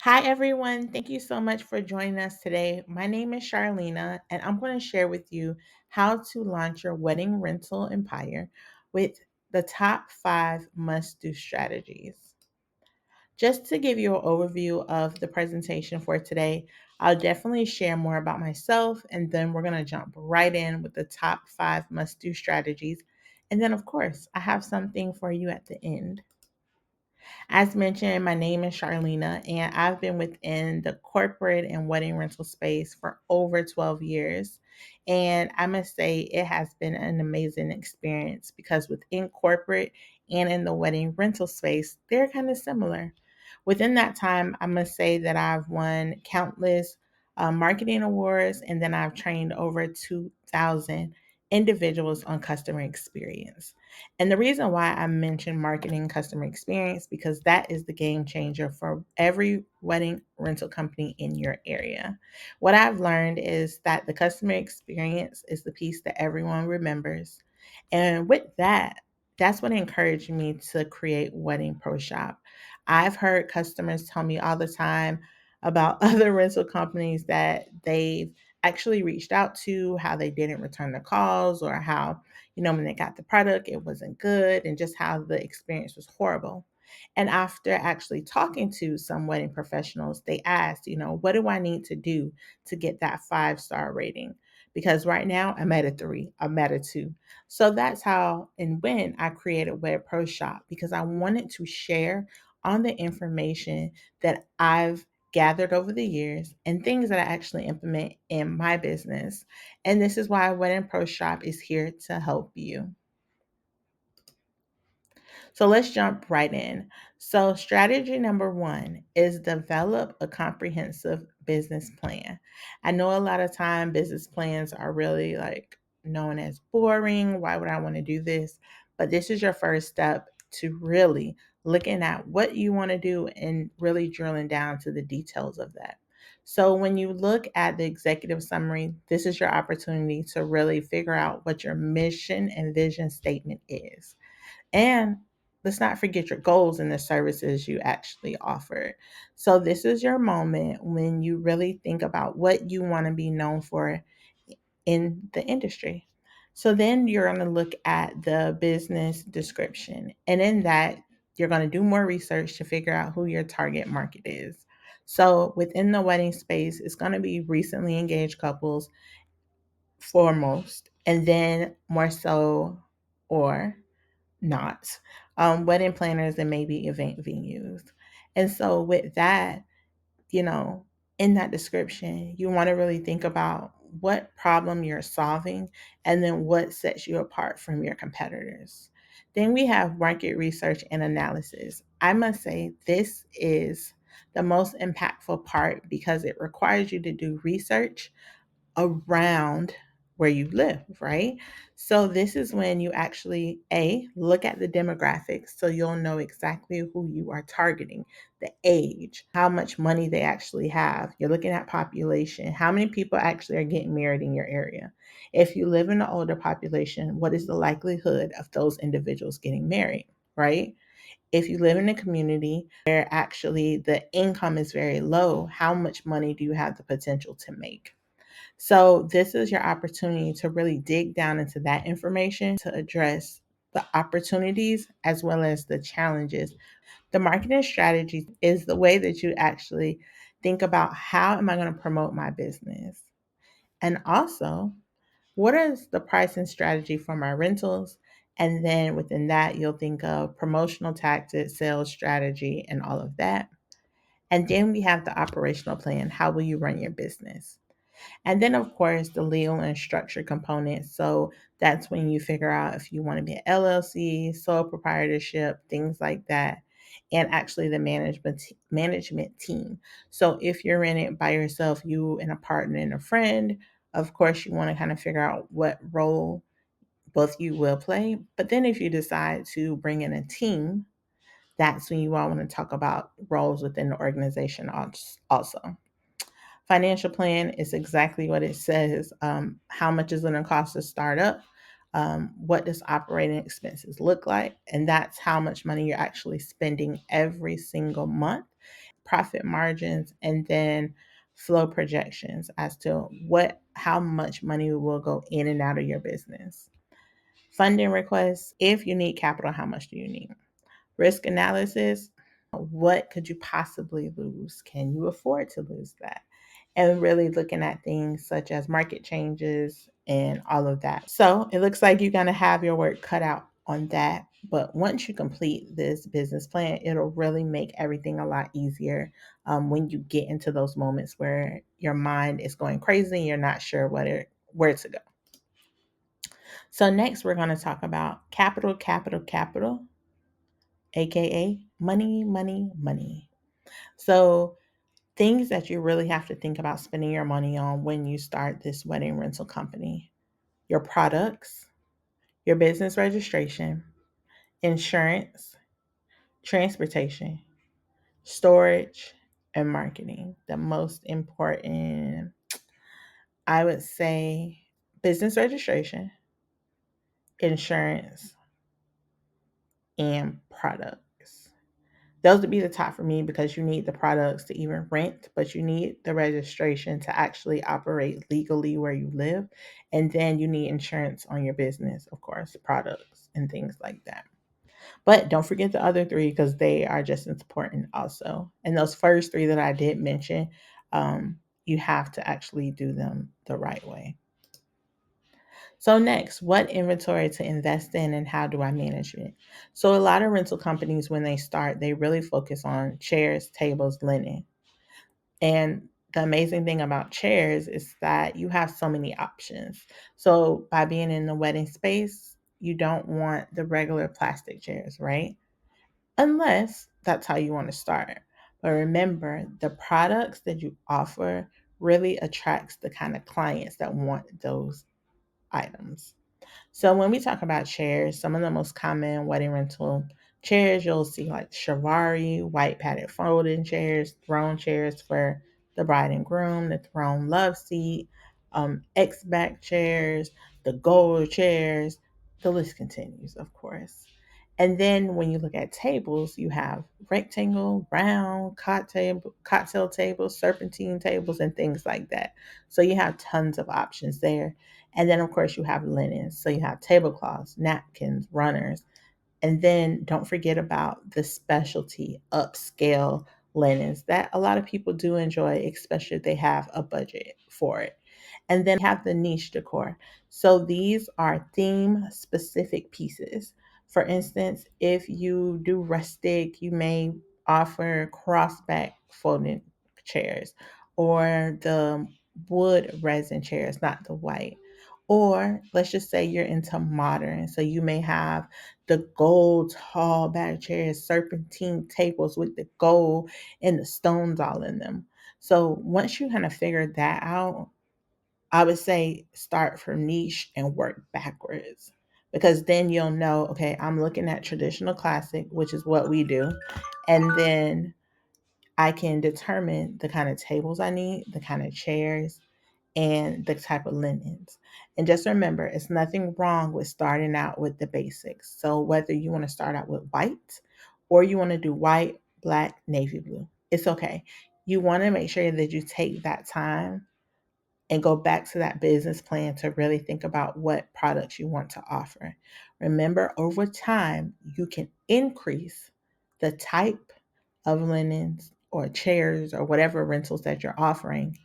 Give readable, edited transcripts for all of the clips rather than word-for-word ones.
Hi, everyone. Thank you so much for joining us today. My name is Charlena, and I'm going to share with you how to launch your wedding rental empire with the top 5 must do strategies. Just to give you an overview of the presentation for today, I'll definitely share more about myself, and then we're going to jump right in with the top 5 must do strategies. And then, of course, I have something for you at the end. As mentioned, my name is Charlena, and I've been within the corporate and wedding rental space for over 12 years. And I must say, it has been an amazing experience because within corporate and in the wedding rental space, they're kind of similar. Within that time, I must say that I've won countless marketing awards, and then I've trained over 2,000 individuals on customer experience. And the reason why I mentioned marketing customer experience because that is the game changer for every wedding rental company in your area. What I've learned is that the customer experience is the piece that everyone remembers. And with that, that's what encouraged me to create Wedding Pro Shop. I've heard customers tell me all the time about other rental companies that they've actually reached out to, how they didn't return the calls, or how when they got the product, it wasn't good, and just how the experience was horrible. And after actually talking to some wedding professionals, they asked, what do I need to do to get that 5-star rating? Because right now I'm at a 3, I'm at a 2. So that's how and when I created Web Pro Shop because I wanted to share on the information that I've gathered over the years and things that I actually implement in my business. And this is why Wedding Pro Shop is here to help you. So let's jump right in. So, strategy number 1 is develop a comprehensive business plan. I know a lot of time business plans are really known as boring. Why would I want to do this? But this is your first step to really looking at what you want to do and really drilling down to the details of that. So, when you look at the executive summary, this is your opportunity to really figure out what your mission and vision statement is. And let's not forget your goals and the services you actually offer. So, this is your moment when you really think about what you want to be known for in the industry. So, then you're going to look at the business description. And in that, you're going to do more research to figure out who your target market is. So, within the wedding space, it's going to be recently engaged couples foremost, and then more so, or not, wedding planners and maybe event venues. And so, with that, you know, in that description, you want to really think about what problem you're solving and then what sets you apart from your competitors. Then we have market research and analysis. I must say, this is the most impactful part because it requires you to do research around where you live, right? So this is when you actually look at the demographics so you'll know exactly who you are targeting, the age, how much money they actually have. You're looking at population, how many people actually are getting married in your area. If you live in an older population, what is the likelihood of those individuals getting married, right? If you live in a community where actually the income is very low, how much money do you have the potential to make? So, this is your opportunity to really dig down into that information to address the opportunities as well as the challenges. The marketing strategy is the way that you actually think about how am I going to promote my business? And also, what is the pricing strategy for my rentals? And then within that, you'll think of promotional tactics, sales strategy, and all of that. And then we have the operational plan. How will you run your business? And then, of course, the legal and structure component. So that's when you figure out if you want to be an LLC, sole proprietorship, things like that, and actually the management team. So if you're in it by yourself, you and a partner and a friend, of course, you want to kind of figure out what role both you will play. But then if you decide to bring in a team, that's when you all want to talk about roles within the organization also. Financial plan is exactly what it says. How much is it going to cost to start up? What does operating expenses look like? And that's how much money you're actually spending every single month profit margins, and then flow projections as to how much money will go in and out of your business. Funding requests, if you need capital, how much do you need? Risk analysis, what could you possibly lose? Can you afford to lose that? And really looking at things such as market changes and all of that. So it looks like you're going to have your work cut out on that. But once you complete this business plan, it'll really make everything a lot easier when you get into those moments where your mind is going crazy and you're not sure where to go. So next, we're going to talk about capital, capital, capital, aka money, money, money. So things that you really have to think about spending your money on when you start this wedding rental company: your products, your business registration, insurance, transportation, storage, and marketing. The most important, I would say, business registration, insurance, and products. Those would be the top for me because you need the products to even rent, but you need the registration to actually operate legally where you live. And then you need insurance on your business, of course, products and things like that. But don't forget the other three because they are just as important also. And those first three that I did mention, you have to actually do them the right way. So next, what inventory to invest in and how do I manage it? So a lot of rental companies, when they start, they really focus on chairs, tables, linen. And the amazing thing about chairs is that you have so many options. So by being in the wedding space, you don't want the regular plastic chairs, right? Unless that's how you want to start. But remember, the products that you offer really attracts the kind of clients that want those items. So when we talk about chairs, some of the most common wedding rental chairs you'll see like Chivalry, white padded folding chairs, throne chairs for the bride and groom, the throne love seat, X-back chairs, the gold chairs. The list continues, of course. And then when you look at tables, you have rectangle, round, cocktail tables, serpentine tables, and things like that. So you have tons of options there. And then, of course, you have linens. So you have tablecloths, napkins, runners. And then don't forget about the specialty upscale linens that a lot of people do enjoy, especially if they have a budget for it. And then have the niche decor. So these are theme specific pieces. For instance, if you do rustic, you may offer crossback folding chairs or the wood resin chairs, not the white. Or let's just say you're into modern. So you may have the gold tall back chairs, serpentine tables with the gold and the stones all in them. So once you kind of figure that out, I would say start from niche and work backwards because then you'll know, okay, I'm looking at traditional classic, which is what we do. And then I can determine the kind of tables I need, the kind of chairs, and the type of linens. And just remember, it's nothing wrong with starting out with the basics. So whether you want to start out with white or you want to do white, black, navy blue, it's okay. You want to make sure that you take that time and go back to that business plan to really think about what products you want to offer. Remember, over time, you can increase the type of linens or chairs or whatever rentals that you're offering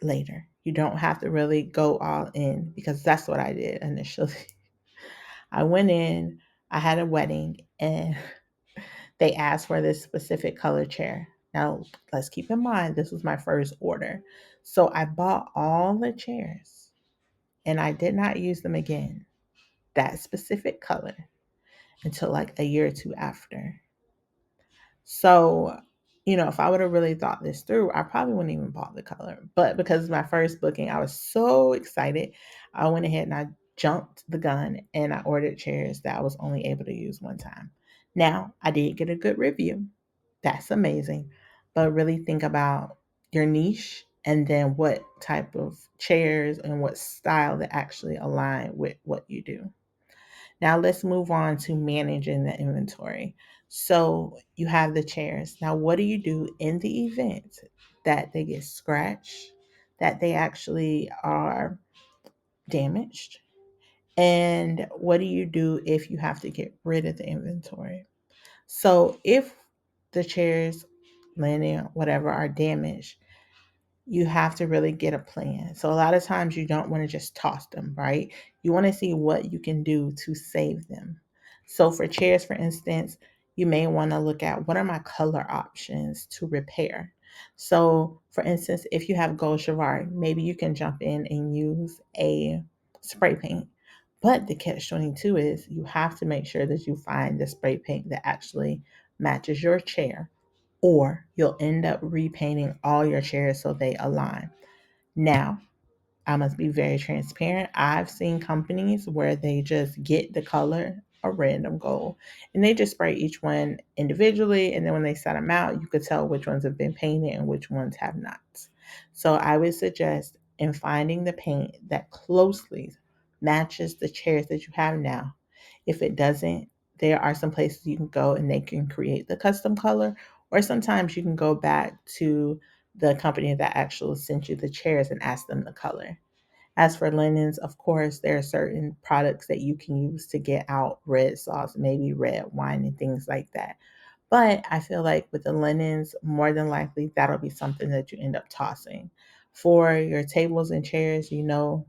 later. You don't have to really go all in because that's what I did initially. I went in, I had a wedding, and they asked for this specific color chair. Now, let's keep in mind, this was my first order. So I bought all the chairs and I did not use them again, that specific color, until like a year or two after. So, if I would have really thought this through, I probably wouldn't even bought the color. But because my first booking, I was so excited. I went ahead and I jumped the gun and I ordered chairs that I was only able to use one time. Now, I did get a good review. That's amazing. But really think about your niche and then what type of chairs and what style that actually align with what you do. Now let's move on to managing the inventory. So you have the chairs. Now, what do you do in the event that they get scratched, that they actually are damaged? And what do you do if you have to get rid of the inventory? So if the chairs, linen, whatever are damaged, you have to really get a plan. So a lot of times you don't want to just toss them, right? You want to see what you can do to save them. So for chairs, for instance, you may want to look at what are my color options to repair. So for instance, if you have gold chivalry, maybe you can jump in and use a spray paint. But the catch 22 is you have to make sure that you find the spray paint that actually matches your chair, or you'll end up repainting all your chairs so they align. Now, I must be very transparent. I've seen companies where they just get the color a random gold and they just spray each one individually. And then when they set them out, you could tell which ones have been painted and which ones have not. So I would suggest in finding the paint that closely matches the chairs that you have now. If it doesn't, there are some places you can go and they can create the custom color, or sometimes you can go back to the company that actually sent you the chairs and ask them the color. As for linens, of course, there are certain products that you can use to get out red sauce, maybe red wine and things like that. But I feel like with the linens, more than likely that'll be something that you end up tossing. For your tables and chairs, your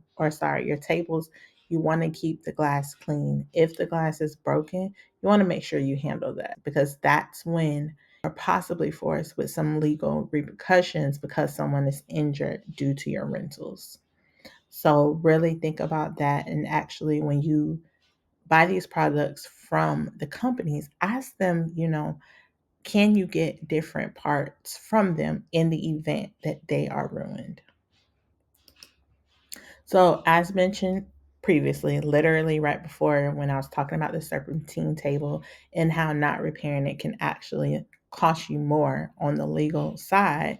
tables, you want to keep the glass clean. If the glass is broken, you want to make sure you handle that, because that's when or possibly forced with some legal repercussions because someone is injured due to your rentals. So really think about that. And actually, when you buy these products from the companies, ask them, can you get different parts from them in the event that they are ruined? So, as mentioned previously, literally right before when I was talking about the serpentine table and how not repairing it can actually cost you more on the legal side,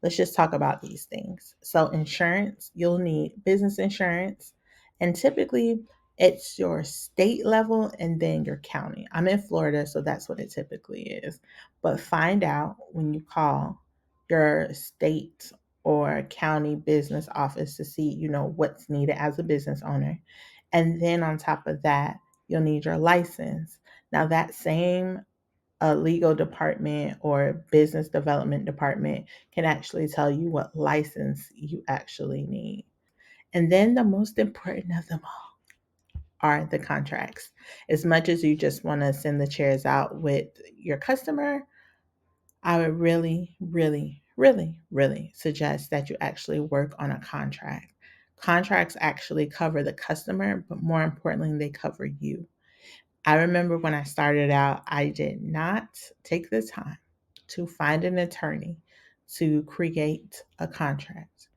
let's just talk about these things. So, insurance, you'll need business insurance, and typically it's your state level and then your county. I'm in Florida, so that's what it typically is. But find out when you call your state or county business office to see, what's needed as a business owner. And then on top of that, you'll need your license. Now, that same legal department or business development department can actually tell you what license you actually need. And then the most important of them all are the contracts. As much as you just want to send the chairs out with your customer, I would really, really, really, really suggest that you actually work on a contract. Contracts actually cover the customer, but more importantly, they cover you. I remember when I started out, I did not take the time to find an attorney to create a contract.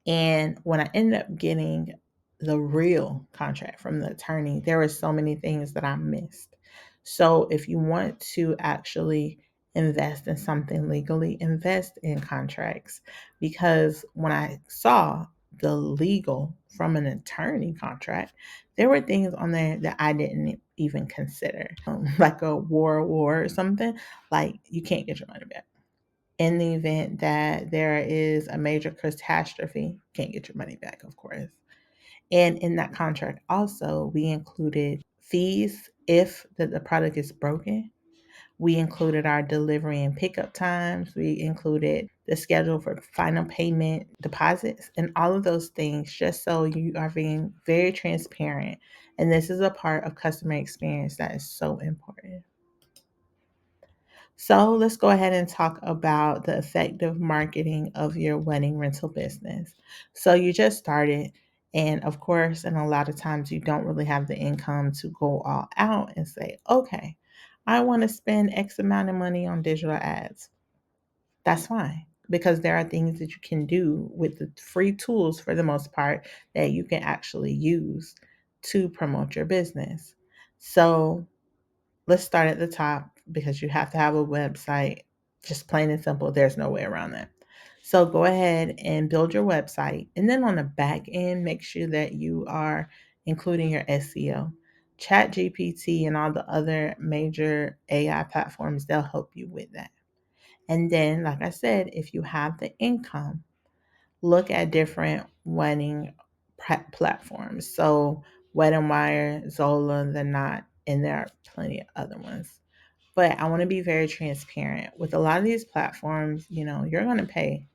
And when I ended up getting the real contract from the attorney, there were so many things that I missed. So if you want to actually invest in something legally, invest in contracts. Because when I saw the legal from an attorney contract, there were things on there that I didn't even consider, like a war or something, like you can't get your money back in the event that there is a major catastrophe, can't get your money back, of course. And in that contract, also, we included fees if the product is broken. We included our delivery and pickup times. We included the schedule for final payment deposits and all of those things, just so you are being very transparent. And this is a part of customer experience that is so important. So let's go ahead and talk about the effective marketing of your wedding rental business. So you just started, and of course, and a lot of times you don't really have the income to go all out and say, okay, I want to spend X amount of money on digital ads. That's fine, because there are things that you can do with the free tools for the most part that you can actually use to promote your business. So let's start at the top, because you have to have a website. Just plain and simple. There's no way around that. So go ahead and build your website. And then on the back end, make sure that you are including your SEO. ChatGPT and all the other major AI platforms, they'll help you with that. And then, like I said, if you have the income, look at different wedding platforms. So, Wedding Wire, Zola, The Knot, and there are plenty of other ones. But I want to be very transparent. With a lot of these platforms, you're going to pay.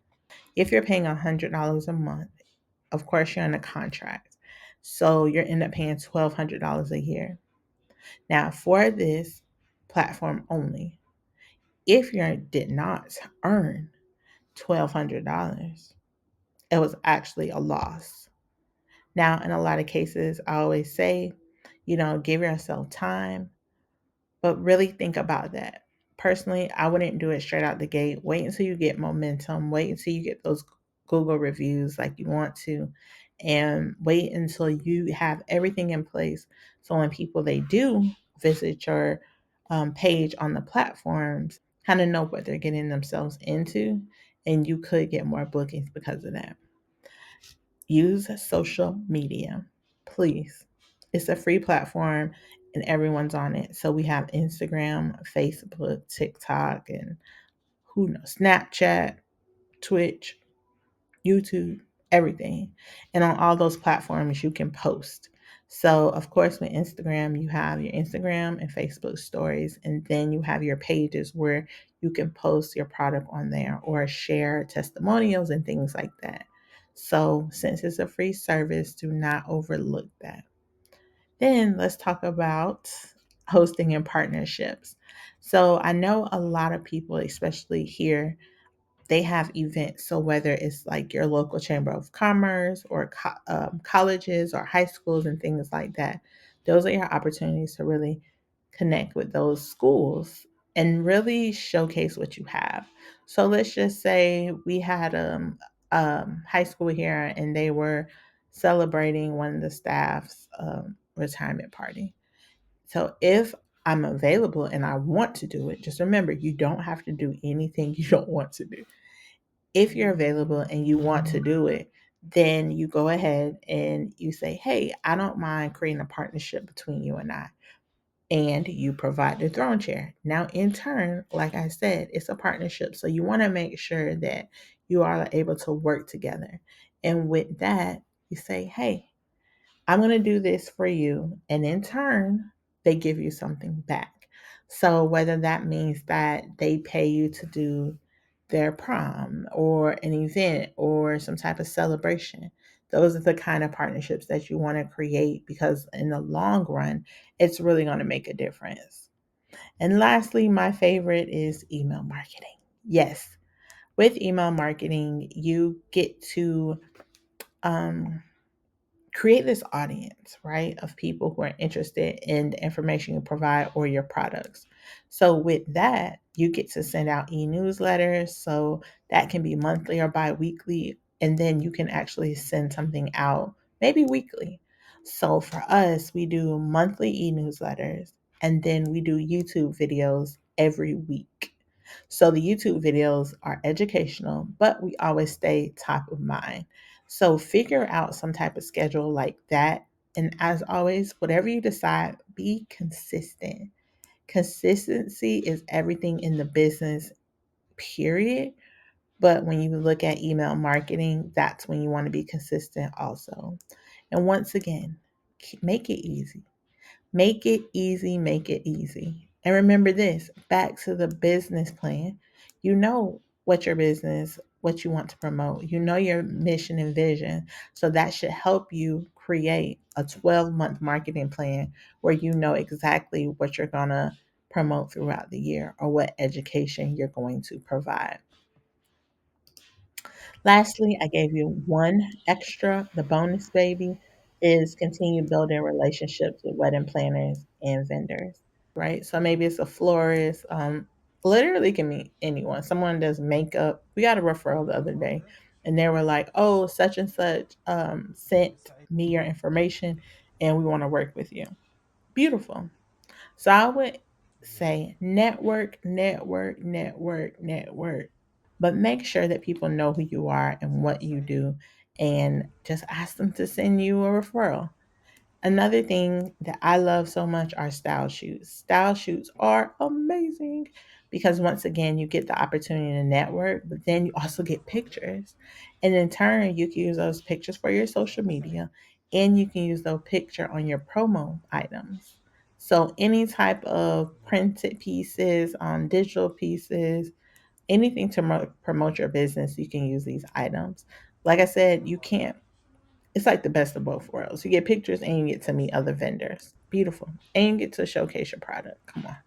If you're paying $100 a month, of course, you're in a contract. So you're end up paying $1,200 a year. Now, for this platform only, if you did not earn $1,200, it was actually a loss. Now, in a lot of cases, I always say, give yourself time, but really think about that. Personally, I wouldn't do it straight out the gate. Wait until you get momentum. Wait until you get those Google reviews like you want to, and wait until you have everything in place. So when people they do visit your page on the platforms, kind of know what they're getting themselves into, and you could get more bookings because of that. Use social media, please. It's a free platform and everyone's on it. So we have Instagram, Facebook, TikTok, and who knows, Snapchat, Twitch, YouTube, everything. And on all those platforms, you can post. So, of course, with Instagram, you have your Instagram and Facebook stories, and then you have your pages where you can post your product on there or share testimonials and things like that. So, since it's a free service, do not overlook that. Then let's talk about hosting and partnerships. So, I know a lot of people, especially here, they have events. So whether it's like your local chamber of commerce or colleges or high schools and things like that, those are your opportunities to really connect with those schools and really showcase what you have. So let's just say we had high school here and they were celebrating one of the staff's retirement party. So if I'm available and I want to do it, just remember you don't have to do anything you don't want to do. If you're available and you want to do it, then you go ahead and you say, hey, I don't mind creating a partnership between you and I. And you provide the throne chair. Now, in turn, like I said, it's a partnership. So you want to make sure that you are able to work together. And with that, you say, hey, I'm going to do this for you. And in turn, they give you something back. So whether that means that they pay you to do their prom or an event or some type of celebration, those are the kind of partnerships that you want to create because in the long run, it's really going to make a difference. And lastly, my favorite is email marketing. Yes, with email marketing, you get to um, create this audience, right, of people who are interested in the information you provide or your products. So with that, you get to send out e-newsletters. So that can be monthly or bi-weekly. And then you can actually send something out maybe weekly. So for us, we do monthly e-newsletters and then we do YouTube videos every week. So the YouTube videos are educational, but we always stay top of mind. So figure out some type of schedule like that. And as always, whatever you decide, be consistent. Consistency is everything in the business, period. But when you look at email marketing, that's when you want to be consistent also. And once again, make it easy. Make it easy, make it easy. And remember this, back to the business plan. You know what your business, what you want to promote. You know your mission and vision. So that should help you create a 12-month marketing plan where you know exactly what you're going to promote throughout the year or what education you're going to provide. Lastly, I gave you one extra. The bonus baby is continue building relationships with wedding planners and vendors, right? So maybe it's a florist. Literally can be anyone. Someone does makeup. We got a referral the other day, and they were like, "Oh, such and such sent me your information, and we want to work with you." Beautiful. So I would say network, network, network, network, but make sure that people know who you are and what you do, and just ask them to send you a referral. Another thing that I love so much are style shoots. Style shoots are amazing because once again, you get the opportunity to network, but then you also get pictures. And in turn, you can use those pictures for your social media and you can use those picture on your promo items. So any type of printed pieces, digital pieces, anything to promote your business, you can use these items. Like I said, you can't it's like the best of both worlds. You get pictures and you get to meet other vendors. Beautiful. And you get to showcase your product. Come on.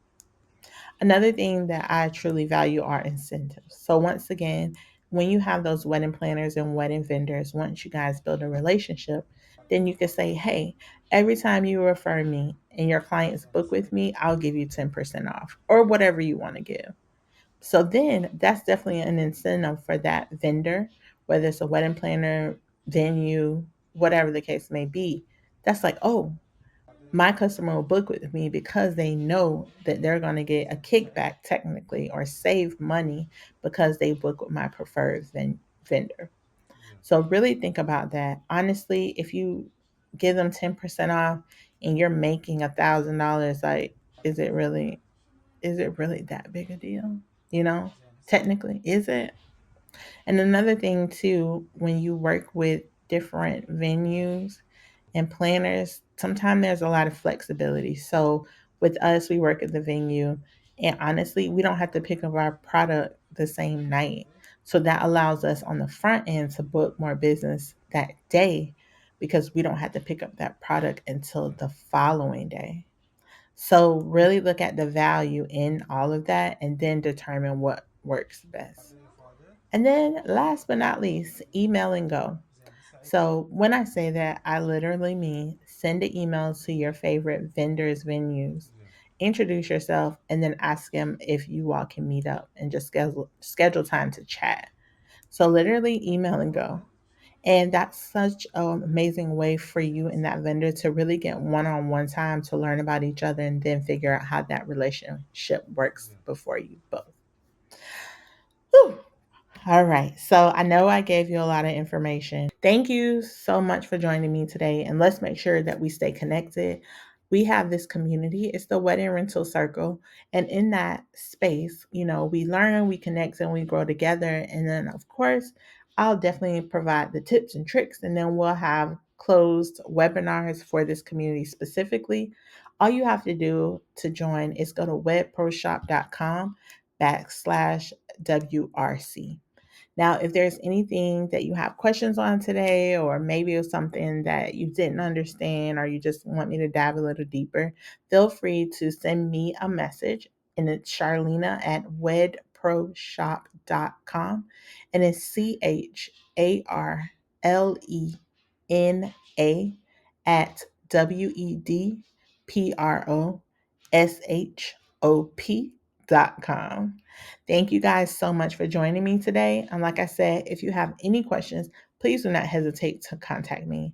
Another thing that I truly value are incentives. So once again, when you have those wedding planners and wedding vendors, once you guys build a relationship, then you can say, hey, every time you refer me and your clients book with me, I'll give you 10% off or whatever you want to give. So then that's definitely an incentive for that vendor, whether it's a wedding planner, venue, whatever the case may be. That's like, oh, my customer will book with me because they know that they're going to get a kickback technically or save money because they book with my preferred vendor. So really think about that. Honestly, if you give them 10% off and you're making $1,000, like, is it really that big a deal? You know, technically, is it? And another thing too, when you work with different venues and planners, sometimes there's a lot of flexibility. So with us, we work at the venue, and honestly, we don't have to pick up our product the same night. So that allows us on the front end to book more business that day because we don't have to pick up that product until the following day. So really look at the value in all of that and then determine what works best. And then last but not least, email and go. So when I say that, I literally mean send an email to your favorite vendors, venues, introduce yourself, and then ask them if you all can meet up and just schedule time to chat. So literally email and go. And that's such an amazing way for you and that vendor to really get one-on-one time to learn about each other and then figure out how that relationship works before you both. Whew. All right. So I know I gave you a lot of information. Thank you so much for joining me today. And let's make sure that we stay connected. We have this community, it's the Wedding Rental Circle. And in that space, we learn, we connect, and we grow together. And then, of course, I'll definitely provide the tips and tricks. And then we'll have closed webinars for this community specifically. All you have to do to join is go to wedproshop.com/WRC. Now, if there's anything that you have questions on today, or maybe it's something that you didn't understand, or you just want me to dive a little deeper, feel free to send me a message. And it's Charlena at wedproshop.com. And it's CHARLENA at WEDPROSHOP.com. Thank you guys so much for joining me today. And like I said, if you have any questions, please do not hesitate to contact me.